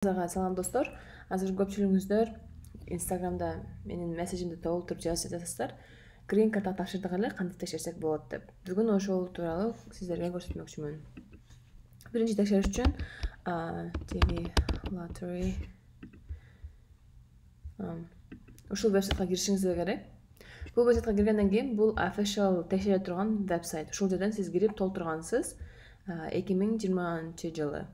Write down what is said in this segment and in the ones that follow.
Салам достор. Азыр көпчүлүгүңүздөр Instagramда менин мессежимди толтуруп жазып жатасыздар. Green Card тапшырдык эле, кантип текшерсек болот деп. Бүгүн ошол тууралуу сиздерге көрсөтмөкчүмүн. Биринчи текшериш үчүн TV Lottery ушул вебсайтка киришиңиз керек. Бул вебсайтка киргенден кийин бул official текшере турган вебсайт. Ушул жерден сиз кирип толтургансыз 2020 жылы.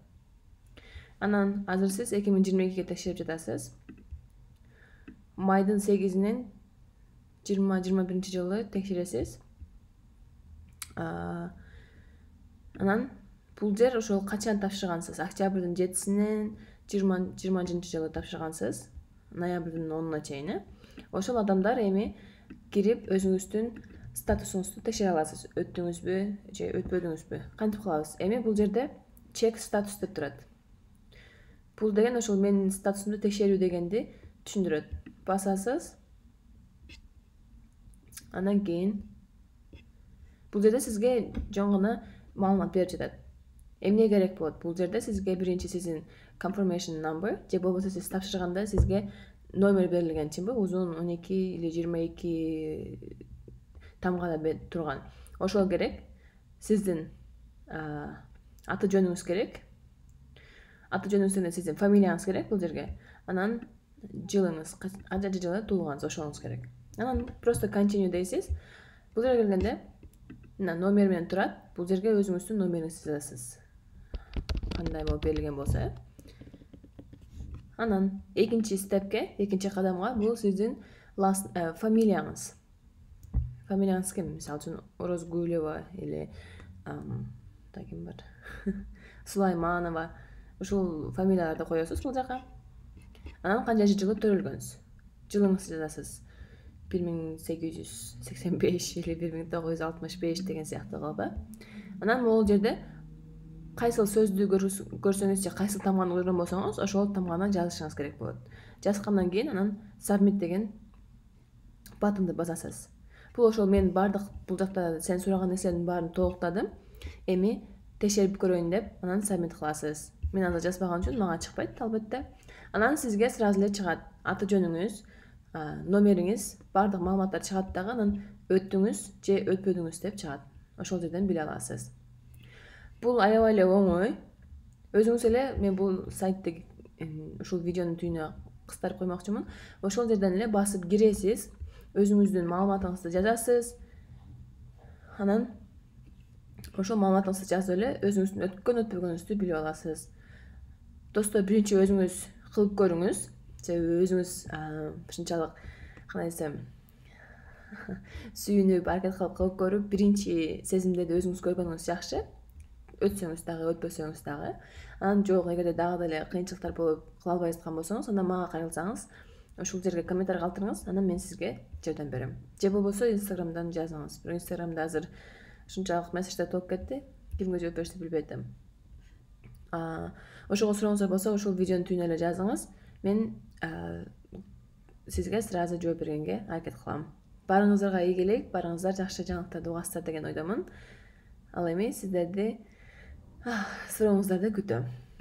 Анан азыр сиз 2022-ге текшерип жатасыз. Майдын 8-инен 2021 жылы текшересиз. Анан бул жер ошол качан тапшыргансыз? Октябрдын 7-синен 2020 жылы тапшыргансыз. Ноябрдын 10-уна чейин. Ошол адамдар эми кирип өзүңүздүн статусуңузду текшере аласыз. Өттүңүзбү же өтпөдүңүзбү? Кантип кылабыз? Эми бул жерде чек статус деп турат. Бул деген ошол менин статусумду текшерүү дегенди түшүндүрөт. Басасыз. Андан кийин бул жерде сизге жөн гана маалымат берип жатат. Эмне керек болот? Бул жерде сизге биринчи сиздин confirmation number же болбосо сиз тапшырганда сизге номер берилгенчинби? Узун 12 или 22 тамгада турган. Ошол керек. Сиздин аты жөнүңүз керек. Аты жөнүңүздөн сиздин фамилияңыз керек бул жерге. Анан жылыңыз, канча жылы туулганыңыз ошоңуз керек. Анан просто continue дейсиз. Бул жерге келгенде мына номер менен турат. Бул жерге өзүңүздүн номериңизди жазасыз. Кандай болуп берилген болсо. Анан экинчи степке, экинчи кадамга бул сиздин фамилияңыз. Фамилияңыз ким? Мисалы үчүн Орозгулева или ким бар? Сулайманова. Ушул фамилияларды коесуз бул жака. Анан канча жылы төрөлгөнсүз. Жылыңызды жазасыз. 1885 или 1965 деген сыяктуу кылып. Анан могул жерде кайсыл сөздү көрсөңүз же кайсыл тамганы көргөн болсоңуз, ошол тамганы жазышыңыз керек болот. Жазгандан кийин анан submit деген баттонду басасыз. Бул ошол мен бардык бул жакта сен сураган нерселердин баарын толуктадым. Эми текшерип көрөйүн деп анан submit кыласыз. Мен азыр жазбаган үчүн мага чыкпайт албетте. Анан сизге сразу эле чыгат. Аты жөнүңүз, номериңиз, бардык маалыматтар чыгат дагы, анан өттүңүз же өтпөдүңүз деп чыгат. Ошол жерден биле аласыз. Бул аябай эле оңой. Өзүңүз эле мен бул сайтты ушул видеонун түйүнүнө кыстырып коймокчумун. Ошол жерден эле басып киресиз, өзүңүздүн маалыматыңызды жазасыз. Анан ошол маалыматыңызды жазып эле өзүңүздүн өткөн өтпөгөнүңүздү билип аласыз. Достор, биринчи өзүңүз кылып көрүңүз. Өзүңүз ушунчалык кандай десем сүйүнүп, аракет кылып көрүп, биринчи сезимдерди өзүңүз көргөнүңүз жакшы. Өтсөңүз дагы, өтпөсөңүз дагы. Анан жок, эгерде дагы деле кыйынчылыктар болуп кыла албай жаткан болсоңуз, анда мага кайрылсаңыз, ушул жерге комментарий калтырыңыз, анан мен сизге жардам берем. Же болбосо Instagramдан жазыңыз. Бирок Instagramда азыр ушунчалык мессеждер толуп кетти. Кимге жооп беришти билбей атам. Ошого сурооңуздар болсо, ушул видеонун түйүнүнө эле жазыңыз. Мен сизге сразу жооп бергенге аракет кылам. Барыңыздарга ийгилик, барыңыздар жакшы жаңылыктарды угасыздар деген ойдомун. Ал эми сиздерди сурооңуздарды күтөм.